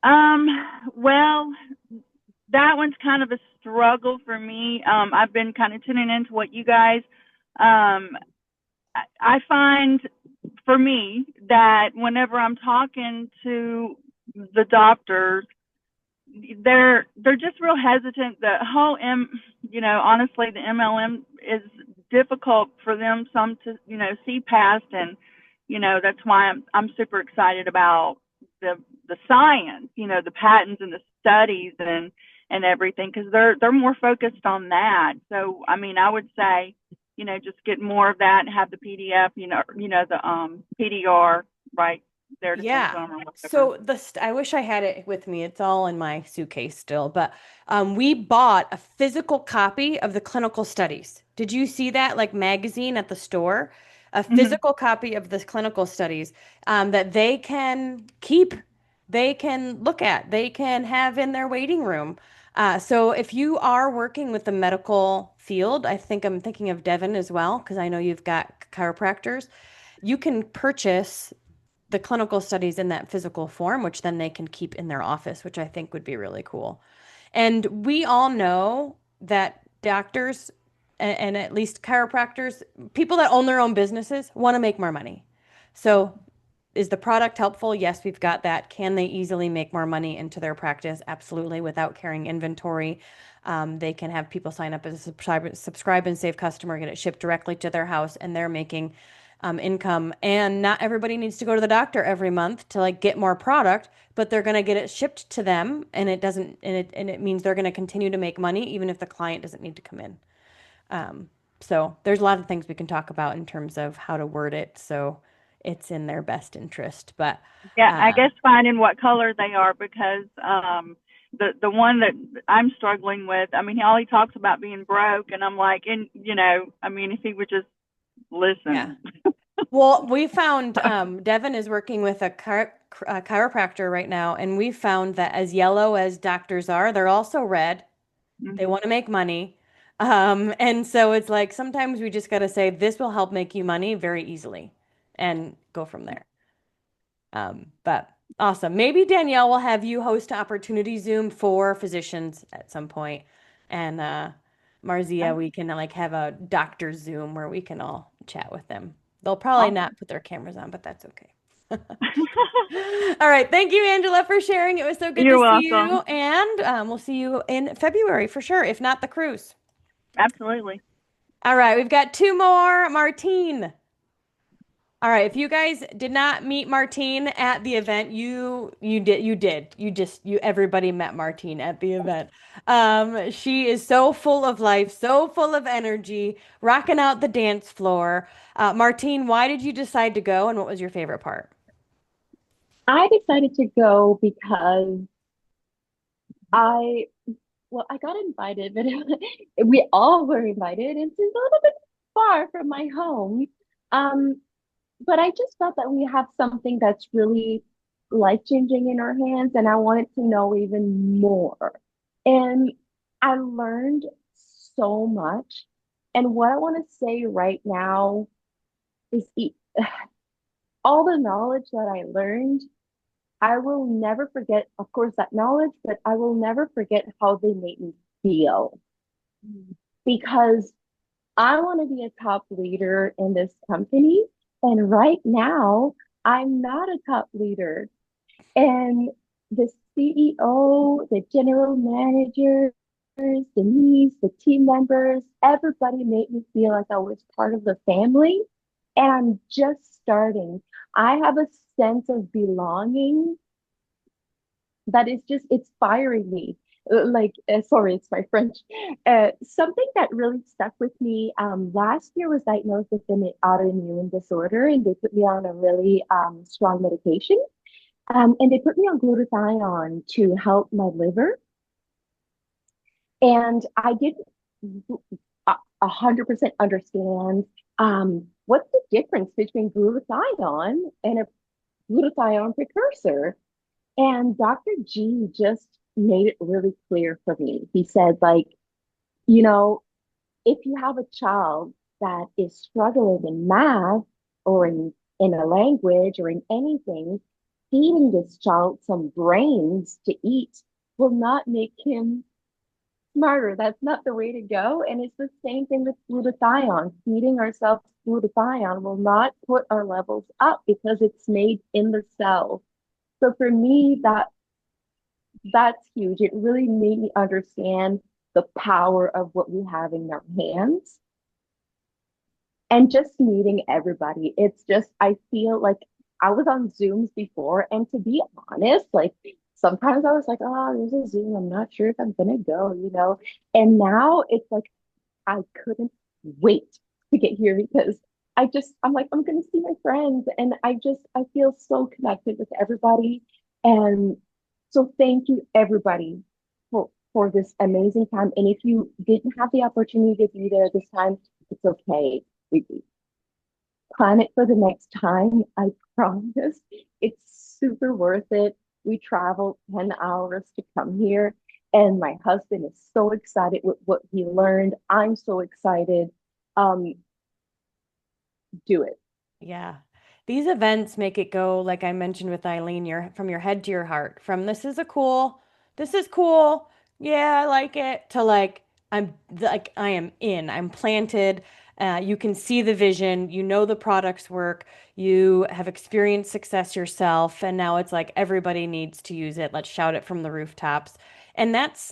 Well, that one's kind of a struggle for me. I've been kind of tuning into what you guys. I find for me that whenever I'm talking to the doctors, they're just real hesitant. The whole honestly, the MLM is difficult for them some to see past, and that's why I'm super excited about the science, the patents and the studies and everything, because they're more focused on that. So I mean, I would say just get more of that and have the PDF, the PDR right there to Yeah. send them or whatever. So I wish I had it with me. It's all in my suitcase still, but we bought a physical copy of the clinical studies. Did you see that like magazine at the store? A physical copy of the clinical studies that they can keep, they can look at, they can have in their waiting room. So if you are working with the medical field, I think I'm thinking of Devin as well, because I know you've got chiropractors. You can purchase the clinical studies in that physical form, which then they can keep in their office, which I think would be really cool. And we all know that doctors and at least chiropractors, people that own their own businesses, want to make more money. So is the product helpful? Yes, we've got that. Can they easily make more money into their practice? Absolutely, without carrying inventory. They can have people sign up as a subscribe and save customer, get it shipped directly to their house, and they're making income. And not everybody needs to go to the doctor every month to like get more product, but they're going to get it shipped to them, and it means they're going to continue to make money even if the client doesn't need to come in. So there's a lot of things we can talk about in terms of how to word it so it's in their best interest. But yeah, I guess finding what color they are, because the one that I'm struggling with, I mean, all he talks about being broke, and I'm like, I mean, if he would just listen. Yeah. Well, we found Devin is working with a chiropractor right now, and we found that as yellow as doctors are, they're also red. They want to make money. And so it's like sometimes we just got to say this will help make you money very easily and go from there. But awesome. Maybe Danielle will have you host Opportunity Zoom for physicians at some point. And Marzia, we can like have a doctor Zoom where we can all chat with them. They'll probably not put their cameras on, but that's okay. All right. Thank you, Angela, for sharing. It was so good You're to see you. welcome. And we'll see you in February for sure, if not the cruise. Absolutely. All right. We've got two more. Martine. All right, if you guys did not meet Martine at the event, you did. Everybody met Martine at the event. She is so full of life, so full of energy, rocking out the dance floor. Martine, why did you decide to go and what was your favorite part? I decided to go because I, well, I got invited, but we all were invited, and it's a little bit far from my home. Um, but I just felt that we have something that's really life-changing in our hands, and I wanted to know even more. And I learned so much. And what I want to say right now is all the knowledge that I learned, I will never forget, of course, that knowledge, but I will never forget how they made me feel. Because I want to be a top leader in this company. And right now, I'm not a top leader. And the CEO, the general managers, Denise, the team members, everybody made me feel like I was part of the family. And I'm just starting. I have a sense of belonging that is just, it's firing me. Sorry, it's my French. Something that really stuck with me, last year was diagnosed with an autoimmune disorder, and they put me on a really strong medication. And they put me on glutathione to help my liver. And I didn't 100% understand what's the difference between glutathione and a glutathione precursor. And Dr. G just made it really clear for me. He said, like, you know, if you have a child that is struggling in math or in a language or in anything, feeding this child some brains to eat will not make him smarter. That's not the way to go. And it's the same thing with glutathione. Feeding ourselves glutathione will not put our levels up because it's made in the cell. So for me, that's huge. It really made me understand the power of what we have in our hands. And just meeting everybody, it's just, I feel like I was on Zooms before, and to be honest, like sometimes I was like, oh, there's a Zoom, I'm not sure if I'm gonna go, you know. And now it's like I couldn't wait to get here because I'm like, I'm gonna see my friends, and I feel so connected with everybody. And so thank you everybody for this amazing time. And if you didn't have the opportunity to be there this time, it's okay. We plan it for the next time. I promise. It's super worth it. We traveled 10 hours to come here, and my husband is so excited with what he learned. I'm so excited. Do it. Yeah. These events make it go, like I mentioned with Eileen, from your head to your heart. From this is cool. Yeah, I like it, to like I am in. I'm planted. You can see the vision, you know the products work, you have experienced success yourself, and now it's like everybody needs to use it. Let's shout it from the rooftops. And that's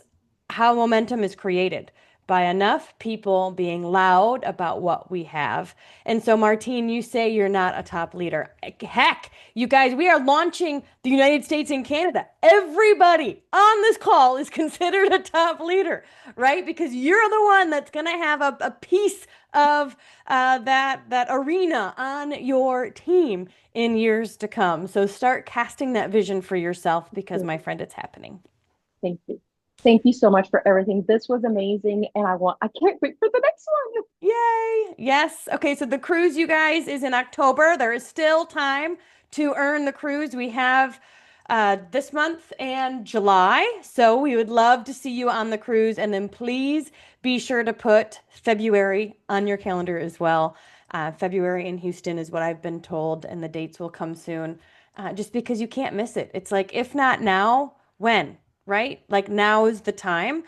how momentum is created, by enough people being loud about what we have. And so, Martine, you say you're not a top leader. Heck, you guys, we are launching the United States and Canada. Everybody on this call is considered a top leader, right? Because you're the one that's going to have a piece of that arena on your team in years to come. So start casting that vision for yourself, because, my friend, it's happening. Thank you. Thank you so much for everything. This was amazing, and I can't wait for the next one. Yay! Yes. Okay, so the cruise, you guys, is in October. There is still time to earn the cruise. We have this month and July. So we would love to see you on the cruise. And then please be sure to put February on your calendar as well. February in Houston is what I've been told, and the dates will come soon. Just because you can't miss it. It's like, if not now, when, right? Like now is the time.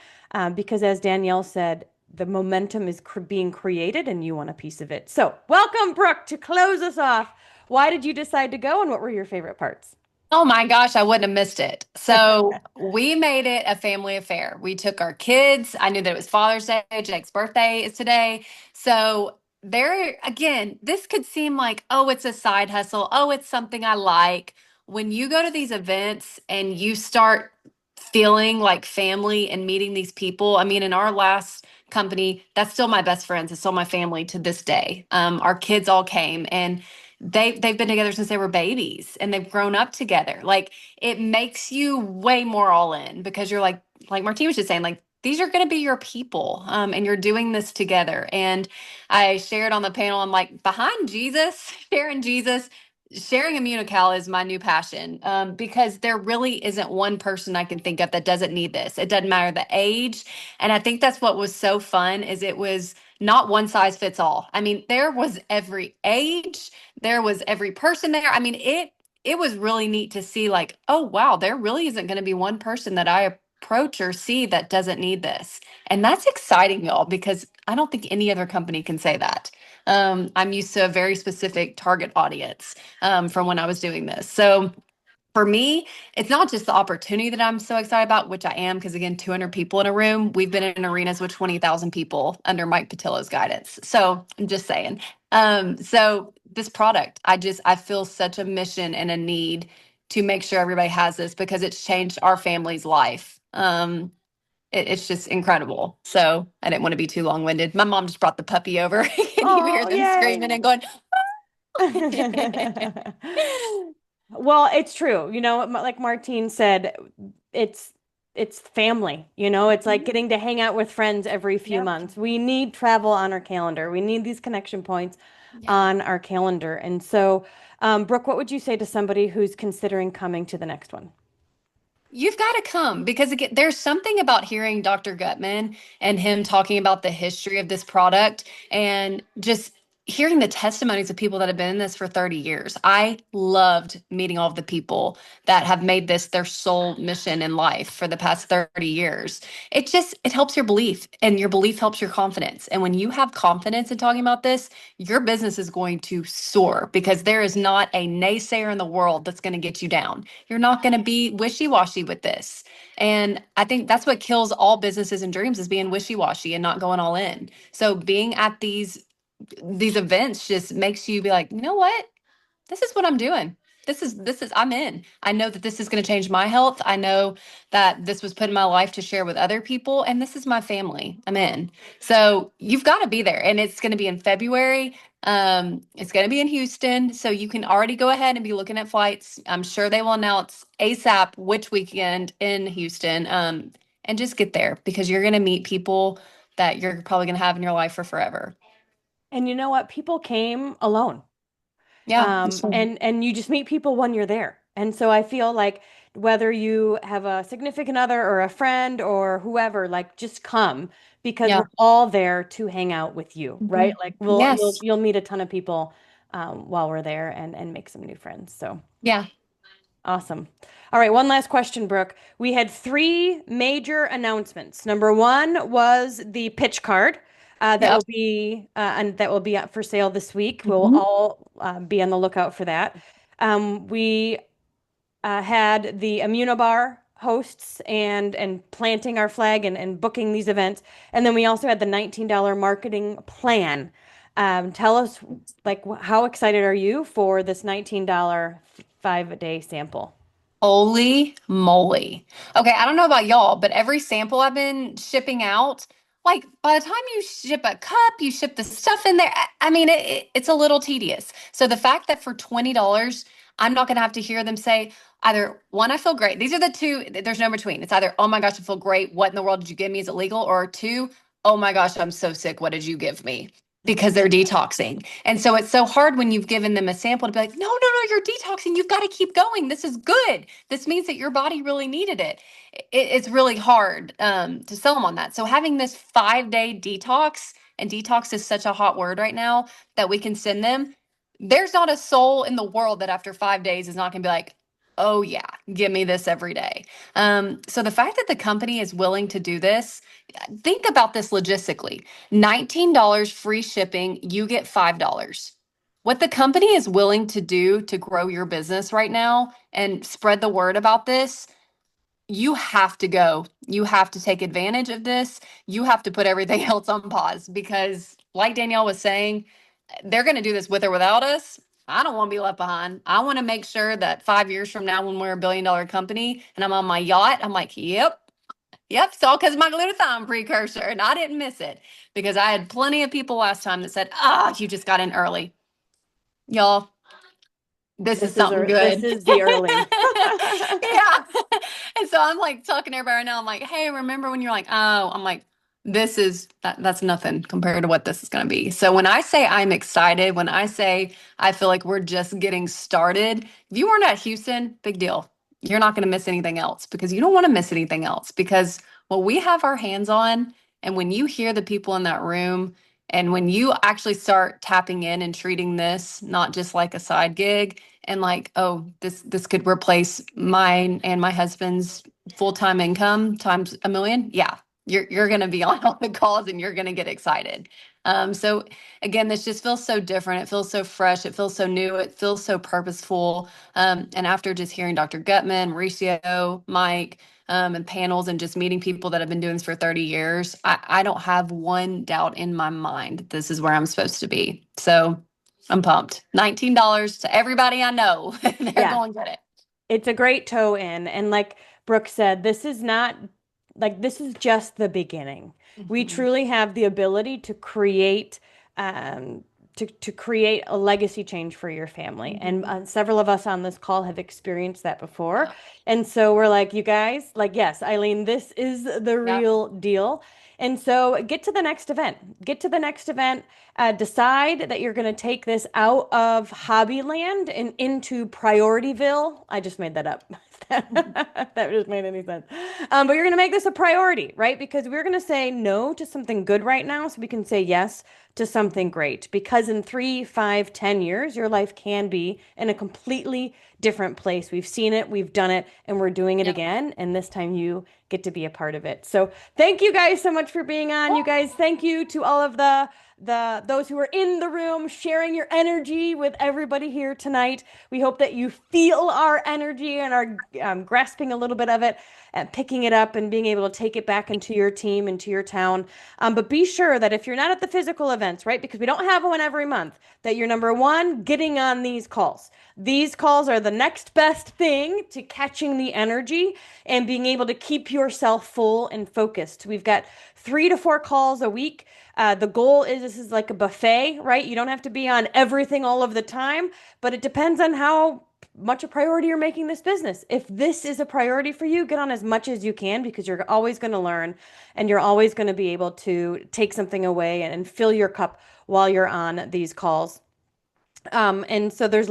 Because as Danielle said, the momentum is being created and you want a piece of it. So welcome, Brooke, to close us off. Why did you decide to go and what were your favorite parts? Oh my gosh, I wouldn't have missed it. So we made it a family affair. We took our kids. I knew that it was Father's Day. Jake's birthday is today. So there again, this could seem like, oh, it's a side hustle. Oh, it's something I like. When you go to these events and you start feeling like family and meeting these people, I mean, in our last company, that's still my best friends. It's still my family to this day. Our kids all came and they've been together since they were babies and they've grown up together. Like it makes you way more all in because you're like Martine was just saying, like these are going to be your people, and you're doing this together. And I shared on the panel, I'm like, behind Jesus, sharing Immunocal is my new passion, because there really isn't one person I can think of that doesn't need this. It doesn't matter the age. And I think that's what was so fun is it was not one size fits all. I mean, there was every age, there was every person there. I mean, it was really neat to see like, oh wow, there really isn't going to be one person that I approach or see that doesn't need this. And that's exciting, y'all, because I don't think any other company can say that. I'm used to a very specific target audience, from when I was doing this. So for me, it's not just the opportunity that I'm so excited about, which I am, because again, 200 people in a room. We've been in arenas with 20,000 people under Mike Patillo's guidance. So I'm just saying. So this product, I feel such a mission and a need to make sure everybody has this because it's changed our family's life. It's just incredible. So I didn't want to be too long-winded. My mom just brought the puppy over. Can you hear Oh, them yay. screaming and going, Well, it's true. Like Martine said, it's family, it's like getting to hang out with friends every few Yep. months. We need travel on our calendar. We need these connection points on our calendar. And so, Brooke, what would you say to somebody who's considering coming to the next one? You've got to come because again, there's something about hearing Dr. Gutman and him talking about the history of this product and just hearing the testimonies of people that have been in this for 30 years. I loved meeting all of the people that have made this their sole mission in life for the past 30 years. It helps your belief and your belief helps your confidence. And when you have confidence in talking about this, your business is going to soar because there is not a naysayer in the world that's going to get you down. You're not going to be wishy-washy with this. And I think that's what kills all businesses and dreams is being wishy-washy and not going all in. So being at these events just makes you be like, you know what? This is what I'm doing. This is I'm in. I know that this is going to change my health. I know that this was put in my life to share with other people and this is my family. I'm in. So you've got to be there and it's going to be in February. It's going to be in Houston, so you can already go ahead and be looking at flights. I'm sure they will announce ASAP which weekend in Houston. And just get there because you're going to meet people that you're probably going to have in your life for forever. And you know what? People came alone. Yeah. And you just meet people when you're there. And so I feel like whether you have a significant other or a friend or whoever, like just come because Yeah. we're all there to hang out with you, right? Like Yes. you'll meet a ton of people while we're there and make some new friends. So Yeah. awesome. All right, one last question, Brooke. We had three major announcements. Number one was the pitch card that Yep. will be and that will be up for sale this week. We'll all be on the lookout for that. We had the Immunobar hosts and planting our flag and booking these events, and then we also had the $19 marketing plan. Tell us, like, how excited are you for this $19 5-day sample? Holy moly. Okay, I don't know about y'all, but every sample I've been shipping out, like by the time you ship a cup, you ship the stuff in there. I mean, it's a little tedious. So the fact that for $20, I'm not going to have to hear them say either one, I feel great. These are the two, there's no between. It's either, oh my gosh, I feel great. What in the world did you give me? Is it legal? Or two, oh my gosh, I'm so sick. What did you give me? because they're detoxing. And so it's so hard when you've given them a sample to be like, no, no, no, you're detoxing. You've got to keep going. This is good. This means that your body really needed it. It's really hard to sell them on that. So having this 5-day detox, and detox is such a hot word right now, that we can send them. There's not a soul in the world that after 5 days is not going to be like, oh yeah, give me this every day. So the fact that the company is willing to do this, think about this logistically. $19 free shipping, you get $5. What the company is willing to do to grow your business right now and spread the word about this, you have to go. You have to take advantage of this. You have to put everything else on pause because, like Danielle was saying, they're going to do this with or without us. I don't want to be left behind. I want to make sure that 5 years from now, when we're a billion-dollar company and I'm on my yacht, I'm like, yep, it's all because of my glutathione precursor. And I didn't miss it because I had plenty of people last time that said, you just got in early. Y'all, this is something good. This is the early. Yeah. And so I'm like talking to everybody right now. I'm like, hey, remember when you're like, oh, I'm like, that's nothing compared to what this is going to be. So when I say I'm excited, when I say I feel like we're just getting started, if you weren't at Houston, big deal. You're not going to miss anything else because you don't want to miss anything else because what we have our hands on, and when you hear the people in that room, and when you actually start tapping in and treating this not just like a side gig and like, oh, this could replace mine and my husband's full-time income times a million. Yeah, you're going to be on all the calls and you're going to get excited. So again, this just feels so different. It feels so fresh. It feels so new. It feels so purposeful. And after just hearing Dr. Gutman, Mauricio, Mike, and panels and just meeting people that have been doing this for 30 years, I don't have one doubt in my mind this is where I'm supposed to be. So I'm pumped. $19 to everybody I know. They're going to get it. It's a great toe in. And like Brooke said, this is just the beginning. We truly have the ability to create to create a legacy change for your family. And several of us on this call have experienced that before. And so we're like, you guys, like, yes, Eileen, this is the real deal. And so get to the next event. Decide that you're going to take this out of Hobbyland and into Priorityville. I just made that up. That just made any sense. But you're going to make this a priority, right? Because we're going to say no to something good right now so we can say yes to something great. Because in 3, 5, 10 years, your life can be in a completely different place. We've seen it, we've done it, and we're doing it again. And this time you get to be a part of it. So thank you guys so much for being on. You guys, thank you to all of those who are in the room sharing your energy with everybody here tonight. We hope that you feel our energy and are grasping a little bit of it and picking it up and being able to take it back into your team, into your town. But be sure that if you're not at the physical events, right, because we don't have one every month, that you're number one, getting on these calls. These calls are the next best thing to catching the energy and being able to keep yourself full and focused. We've got 3 to 4 calls a week. The goal is this is like a buffet, right? You don't have to be on everything all of the time, but it depends on how much a priority you're making this business. If this is a priority for you, get on as much as you can because you're always going to learn and you're always going to be able to take something away and fill your cup while you're on these calls. And so there's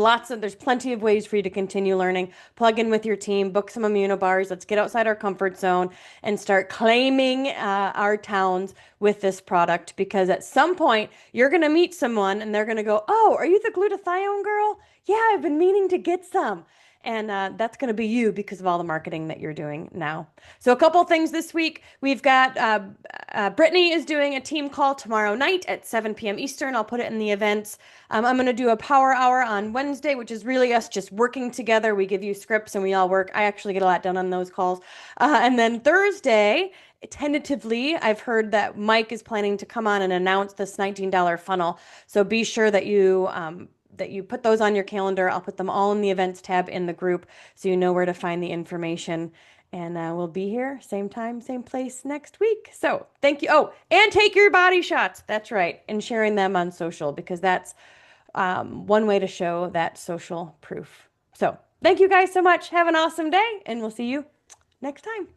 plenty of ways for you to continue learning. Plug in with your team, book some immunobars. Let's get outside our comfort zone and start claiming our towns with this product, because at some point you're going to meet someone and they're going to go, oh, are you the glutathione girl? Yeah, I've been meaning to get some. And that's going to be you because of all the marketing that you're doing now. So a couple things this week. We've got Brittany is doing a team call tomorrow night at 7 p.m. Eastern. I'll put it in the events. I'm going to do a power hour on Wednesday, which is really us just working together. We give you scripts and we all work. I actually get a lot done on those calls. And then Thursday, tentatively, I've heard that Mike is planning to come on and announce this $19 funnel. So be sure that you put those on your calendar. I'll put them all in the events tab in the group so you know where to find the information. And we'll be here, same time, same place next week. So thank you. Oh, and take your body shots. That's right. And sharing them on social, because that's one way to show that social proof. So thank you guys so much. Have an awesome day, and we'll see you next time.